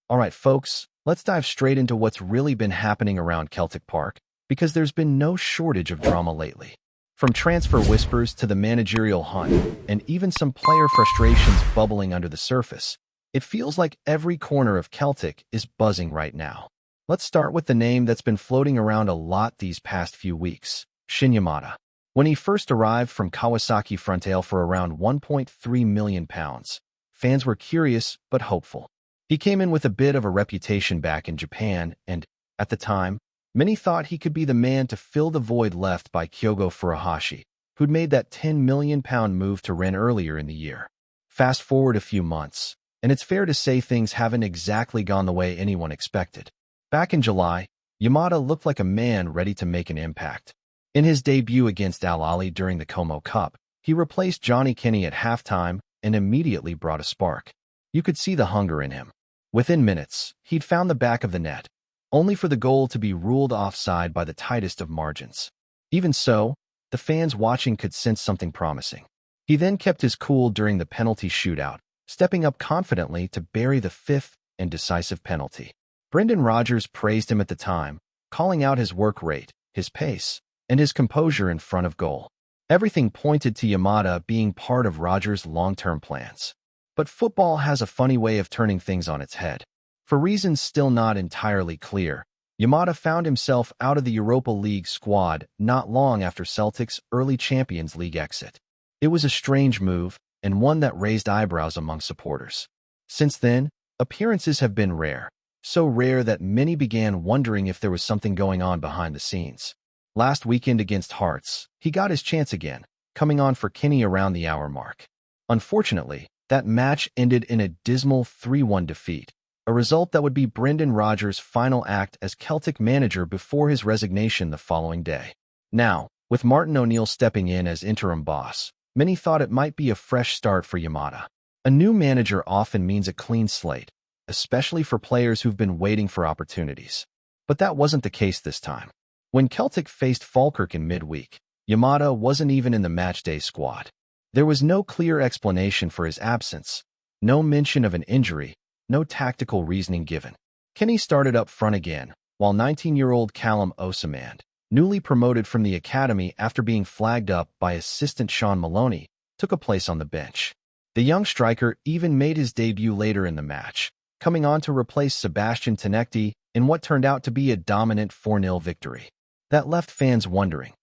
Alright folks, let's dive straight into what's really been happening around Celtic Park, because there's been no shortage of drama lately. From transfer whispers to the managerial hunt, and even some player frustrations bubbling under the surface, it feels like every corner of Celtic is buzzing right now. Let's start with the name that's been floating around a lot these past few weeks, Yamada. When he first arrived from Kawasaki Frontale for around £1.3 million, fans were curious but hopeful. He came in with a bit of a reputation back in Japan, and, at the time, many thought he could be the man to fill the void left by Kyogo Furuhashi, who'd made that £10 million move to Rennes earlier in the year. Fast forward a few months, and it's fair to say things haven't exactly gone the way anyone expected. Back in July, Yamada looked like a man ready to make an impact. In his debut against Al Ahly during the Como Cup, he replaced Johnny Kenny at halftime and immediately brought a spark. You could see the hunger in him. Within minutes, he'd found the back of the net, only for the goal to be ruled offside by the tightest of margins. Even so, the fans watching could sense something promising. He then kept his cool during the penalty shootout, stepping up confidently to bury the fifth and decisive penalty. Brendan Rodgers praised him at the time, calling out his work rate, his pace, and his composure in front of goal. Everything pointed to Yamada being part of Rodgers' long-term plans. But football has a funny way of turning things on its head. For reasons still not entirely clear, Yamada found himself out of the Europa League squad not long after Celtic's early Champions League exit. It was a strange move, and one that raised eyebrows among supporters. Since then, appearances have been rare, so rare that many began wondering if there was something going on behind the scenes. Last weekend against Hearts, he got his chance again, coming on for Kenny around the hour mark. Unfortunately, that match ended in a dismal 3-1 defeat, a result that would be Brendan Rodgers' final act as Celtic manager before his resignation the following day. Now, with Martin O'Neill stepping in as interim boss, many thought it might be a fresh start for Yamada. A new manager often means a clean slate, especially for players who've been waiting for opportunities. But that wasn't the case this time. When Celtic faced Falkirk in midweek, Yamada wasn't even in the matchday squad. There was no clear explanation for his absence, no mention of an injury, no tactical reasoning given. Kenny started up front again, while 19-year-old Callum Osamand, newly promoted from the academy after being flagged up by assistant Sean Maloney, took a place on the bench. The young striker even made his debut later in the match, coming on to replace Sebastian Tenekti in what turned out to be a dominant 4-0 victory. That left fans wondering,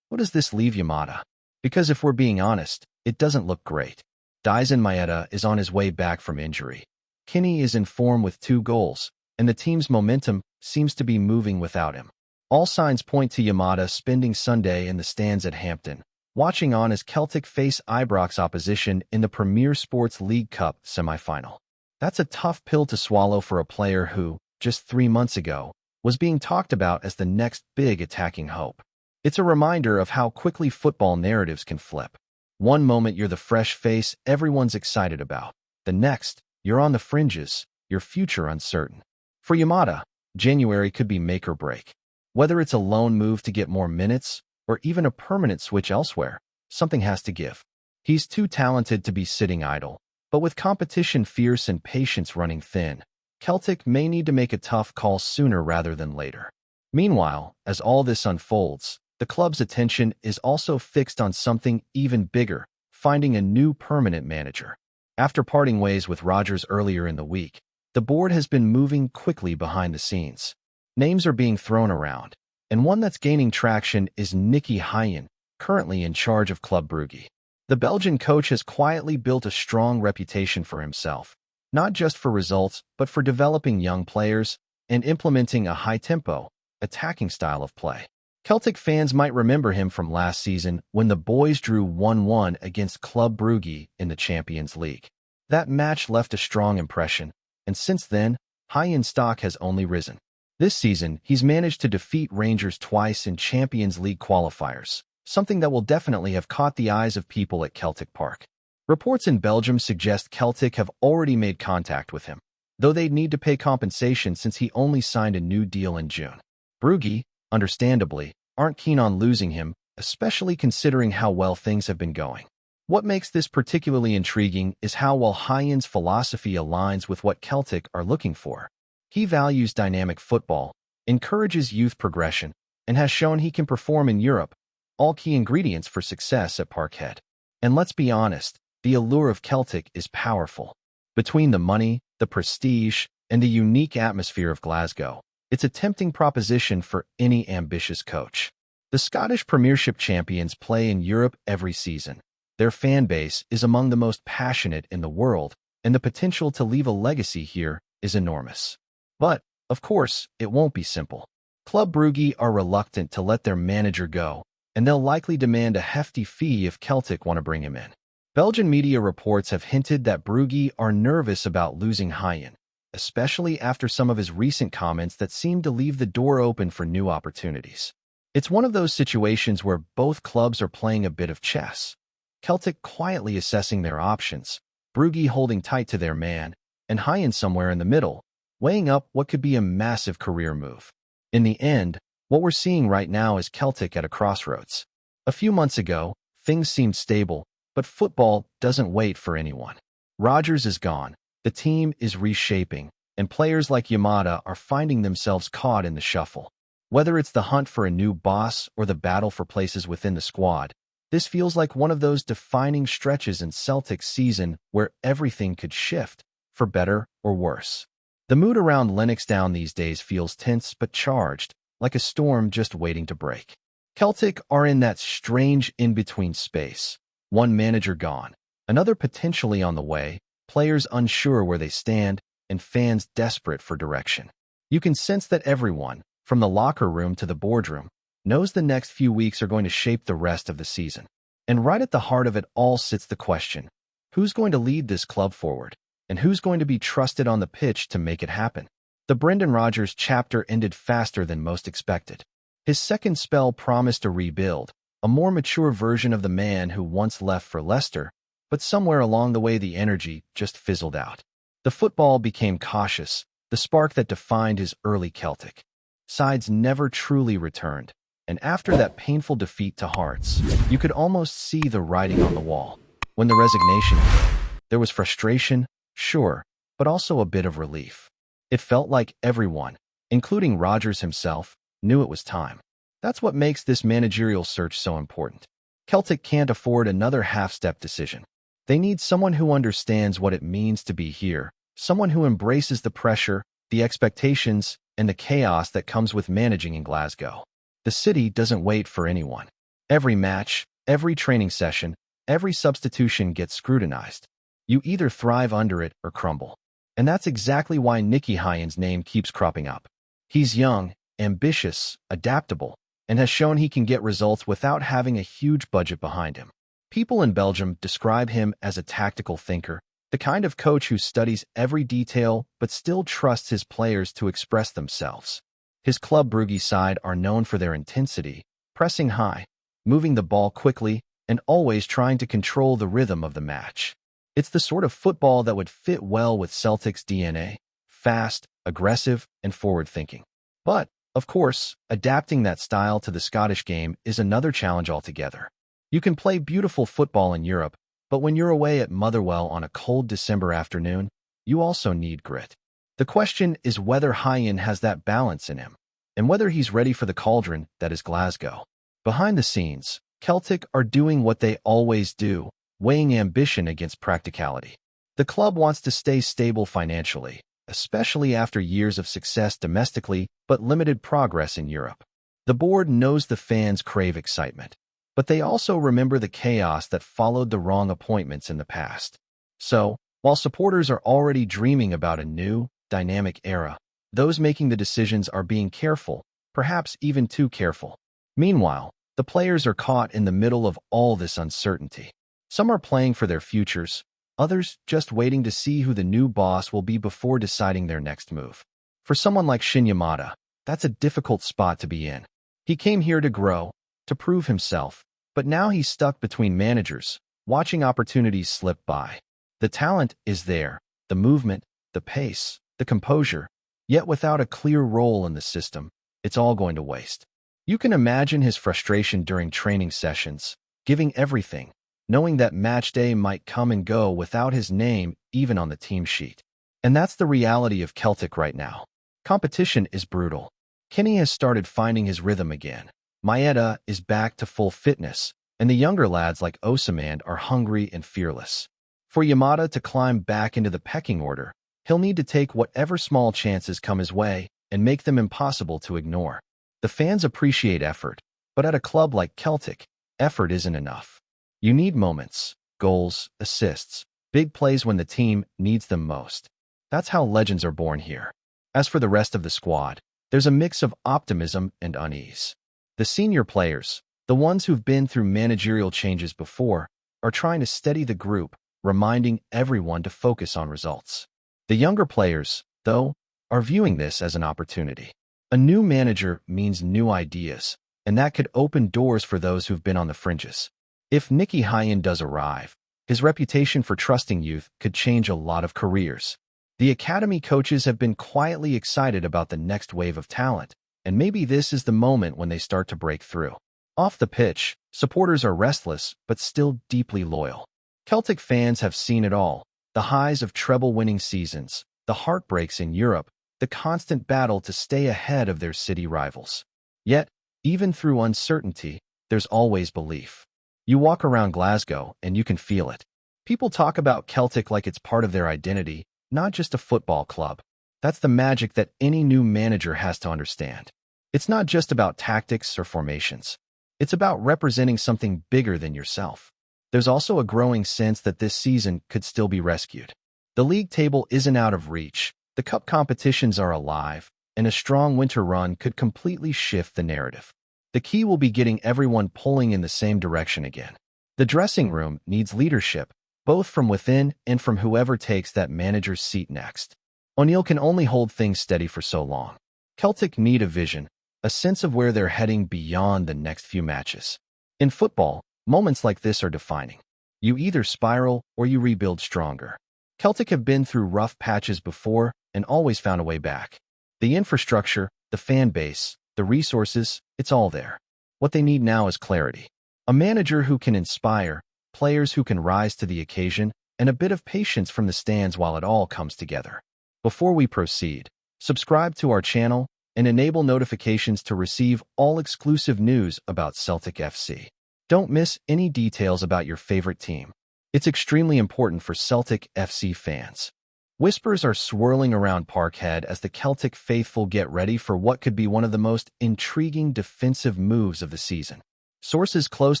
what does this leave Yamada? Because if we're being honest, it doesn't look great. Daisen Maeda is on his way back from injury. Kenny is in form with 2 goals, and the team's momentum seems to be moving without him. All signs point to Yamada spending Sunday in the stands at Hampton, watching on as Celtic face Ibrox opposition in the Premier Sports League Cup semi-final. That's a tough pill to swallow for a player who, just 3 months ago, was being talked about as the next big attacking hope. It's a reminder of how quickly football narratives can flip. One moment you're the fresh face everyone's excited about. The next, you're on the fringes, your future uncertain. For Yamada, January could be make or break. Whether it's a loan move to get more minutes, or even a permanent switch elsewhere, something has to give. He's too talented to be sitting idle, but with competition fierce and patience running thin, Celtic may need to make a tough call sooner rather than later. Meanwhile, as all this unfolds, the club's attention is also fixed on something even bigger, finding a new permanent manager. After parting ways with Rodgers earlier in the week, the board has been moving quickly behind the scenes. Names are being thrown around, and one that's gaining traction is Nicky Hyen, currently in charge of Club Brugge. The Belgian coach has quietly built a strong reputation for himself, not just for results, but for developing young players and implementing a high-tempo, attacking style of play. Celtic fans might remember him from last season when the boys drew 1-1 against Club Brugge in the Champions League. That match left a strong impression, and since then, Hyen's stock has only risen. This season, he's managed to defeat Rangers twice in Champions League qualifiers, something that will definitely have caught the eyes of people at Celtic Park. Reports in Belgium suggest Celtic have already made contact with him, though they'd need to pay compensation since he only signed a new deal in June. Brugge, understandably, aren't keen on losing him, especially considering how well things have been going. What makes this particularly intriguing is how well Hyen's philosophy aligns with what Celtic are looking for. He values dynamic football, encourages youth progression, and has shown he can perform in Europe, all key ingredients for success at Parkhead. And let's be honest, the allure of Celtic is powerful. Between the money, the prestige, and the unique atmosphere of Glasgow, it's a tempting proposition for any ambitious coach. The Scottish Premiership champions play in Europe every season. Their fan base is among the most passionate in the world, and the potential to leave a legacy here is enormous. But, of course, it won't be simple. Club Brugge are reluctant to let their manager go, and they'll likely demand a hefty fee if Celtic want to bring him in. Belgian media reports have hinted that Brugge are nervous about losing Hyen, especially after some of his recent comments that seem to leave the door open for new opportunities. It's one of those situations where both clubs are playing a bit of chess. Celtic quietly assessing their options, Brugge holding tight to their man, and Hyen somewhere in the middle, weighing up what could be a massive career move. In the end, what we're seeing right now is Celtic at a crossroads. A few months ago, things seemed stable, but football doesn't wait for anyone. Rodgers is gone, the team is reshaping, and players like Yamada are finding themselves caught in the shuffle. Whether it's the hunt for a new boss or the battle for places within the squad, this feels like one of those defining stretches in Celtic's season where everything could shift, for better or worse. The mood around Lennoxtown these days feels tense but charged, like a storm just waiting to break. Celtic are in that strange in-between space. One manager gone, another potentially on the way, players unsure where they stand, and fans desperate for direction. You can sense that everyone, from the locker room to the boardroom, knows the next few weeks are going to shape the rest of the season. And right at the heart of it all sits the question: who's going to lead this club forward? And who's going to be trusted on the pitch to make it happen? The Brendan Rodgers chapter ended faster than most expected. His second spell promised a rebuild, a more mature version of the man who once left for Leicester, but somewhere along the way the energy just fizzled out. The football became cautious, the spark that defined his early Celtic. Sides never truly returned, and after that painful defeat to Hearts, you could almost see the writing on the wall. When the resignation came, there was frustration, sure, but also a bit of relief. It felt like everyone, including Rodgers himself, knew it was time. That's what makes this managerial search so important. Celtic can't afford another half-step decision. They need someone who understands what it means to be here, someone who embraces the pressure, the expectations, and the chaos that comes with managing in Glasgow. The city doesn't wait for anyone. Every match, every training session, every substitution gets scrutinized. You either thrive under it or crumble. And that's exactly why Nicky Hyen's name keeps cropping up. He's young, ambitious, adaptable, and has shown he can get results without having a huge budget behind him. People in Belgium describe him as a tactical thinker, the kind of coach who studies every detail but still trusts his players to express themselves. His Club Brugge side are known for their intensity, pressing high, moving the ball quickly, and always trying to control the rhythm of the match. It's the sort of football that would fit well with Celtic's DNA, fast, aggressive, and forward-thinking. But, of course, adapting that style to the Scottish game is another challenge altogether. You can play beautiful football in Europe, but when you're away at Motherwell on a cold December afternoon, you also need grit. The question is whether Hyen has that balance in him, and whether he's ready for the cauldron that is Glasgow. Behind the scenes, Celtic are doing what they always do, weighing ambition against practicality. The club wants to stay stable financially, especially after years of success domestically but limited progress in Europe. The board knows the fans crave excitement, but they also remember the chaos that followed the wrong appointments in the past. So, while supporters are already dreaming about a new, dynamic era, those making the decisions are being careful, perhaps even too careful. Meanwhile, the players are caught in the middle of all this uncertainty. Some are playing for their futures, others just waiting to see who the new boss will be before deciding their next move. For someone like Yamada, that's a difficult spot to be in. He came here to grow, to prove himself, but now he's stuck between managers, watching opportunities slip by. The talent is there, the movement, the pace, the composure, yet without a clear role in the system, it's all going to waste. You can imagine his frustration during training sessions, giving everything, knowing that match day might come and go without his name even on the team sheet. And that's the reality of Celtic right now. Competition is brutal. Kenny has started finding his rhythm again. Maeda is back to full fitness, and the younger lads like Osimhen are hungry and fearless. For Yamada to climb back into the pecking order, he'll need to take whatever small chances come his way and make them impossible to ignore. The fans appreciate effort, but at a club like Celtic, effort isn't enough. You need moments, goals, assists, big plays when the team needs them most. That's how legends are born here. As for the rest of the squad, there's a mix of optimism and unease. The senior players, the ones who've been through managerial changes before, are trying to steady the group, reminding everyone to focus on results. The younger players, though, are viewing this as an opportunity. A new manager means new ideas, and that could open doors for those who've been on the fringes. If Nicky Hyen does arrive, his reputation for trusting youth could change a lot of careers. The academy coaches have been quietly excited about the next wave of talent, and maybe this is the moment when they start to break through. Off the pitch, supporters are restless but still deeply loyal. Celtic fans have seen it all: the highs of treble-winning seasons, the heartbreaks in Europe, the constant battle to stay ahead of their city rivals. Yet, even through uncertainty, there's always belief. You walk around Glasgow and you can feel it. People talk about Celtic like it's part of their identity, not just a football club. That's the magic that any new manager has to understand. It's not just about tactics or formations. It's about representing something bigger than yourself. There's also a growing sense that this season could still be rescued. The league table isn't out of reach, the cup competitions are alive, and a strong winter run could completely shift the narrative. The key will be getting everyone pulling in the same direction again. The dressing room needs leadership, both from within and from whoever takes that manager's seat next. O'Neill can only hold things steady for so long. Celtic need a vision, a sense of where they're heading beyond the next few matches. In football, moments like this are defining. You either spiral or you rebuild stronger. Celtic have been through rough patches before and always found a way back. The infrastructure, the fan base, the resources, it's all there. What they need now is clarity. A manager who can inspire, players who can rise to the occasion, and a bit of patience from the stands while it all comes together. Before we proceed, subscribe to our channel and enable notifications to receive all exclusive news about Celtic FC. Don't miss any details about your favorite team. It's extremely important for Celtic FC fans. Whispers are swirling around Parkhead as the Celtic faithful get ready for what could be one of the most intriguing defensive moves of the season. Sources close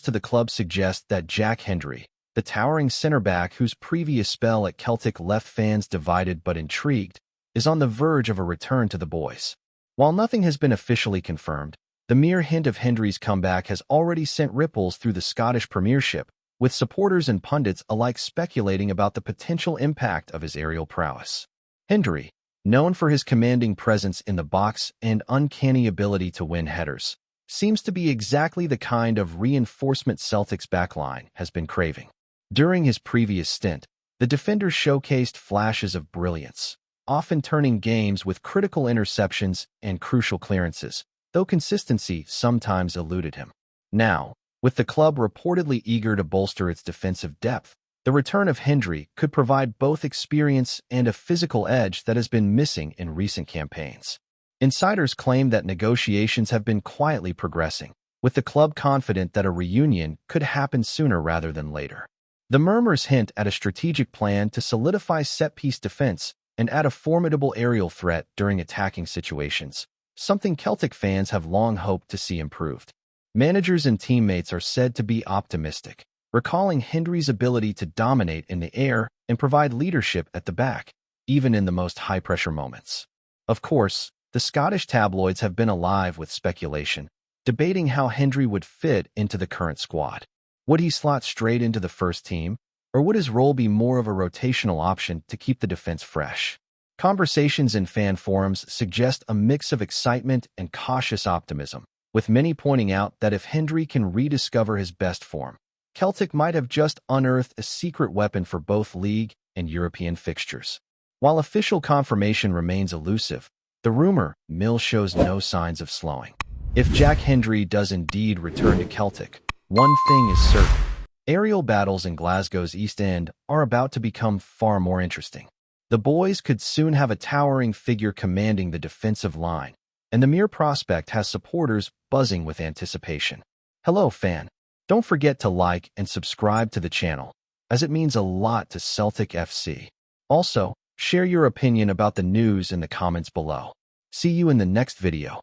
to the club suggest that Jack Hendry, the towering center-back whose previous spell at Celtic left fans divided but intrigued, is on the verge of a return to the boys. While nothing has been officially confirmed, the mere hint of Hendry's comeback has already sent ripples through the Scottish Premiership, with supporters and pundits alike speculating about the potential impact of his aerial prowess. Hendry, known for his commanding presence in the box and uncanny ability to win headers, seems to be exactly the kind of reinforcement Celtic's backline has been craving. During his previous stint, the defender showcased flashes of brilliance, often turning games with critical interceptions and crucial clearances, though consistency sometimes eluded him. Now, with the club reportedly eager to bolster its defensive depth, the return of Hendry could provide both experience and a physical edge that has been missing in recent campaigns. Insiders claim that negotiations have been quietly progressing, with the club confident that a reunion could happen sooner rather than later. The murmurs hint at a strategic plan to solidify set-piece defense and add a formidable aerial threat during attacking situations, something Celtic fans have long hoped to see improved. Managers and teammates are said to be optimistic, recalling Hendry's ability to dominate in the air and provide leadership at the back, even in the most high-pressure moments. Of course, the Scottish tabloids have been alive with speculation, debating how Hendry would fit into the current squad. Would he slot straight into the first team, or would his role be more of a rotational option to keep the defense fresh? Conversations in fan forums suggest a mix of excitement and cautious optimism, with many pointing out that if Hendry can rediscover his best form, Celtic might have just unearthed a secret weapon for both league and European fixtures. While official confirmation remains elusive, the rumor mill shows no signs of slowing. If Jack Hendry does indeed return to Celtic, one thing is certain: Aerial battles in Glasgow's East End are about to become far more interesting. The boys could soon have a towering figure commanding the defensive line, and the mere prospect has supporters buzzing with anticipation. Hello, fan. Don't forget to like and subscribe to the channel, as it means a lot to Celtic FC. Also, share your opinion about the news in the comments below. See you in the next video.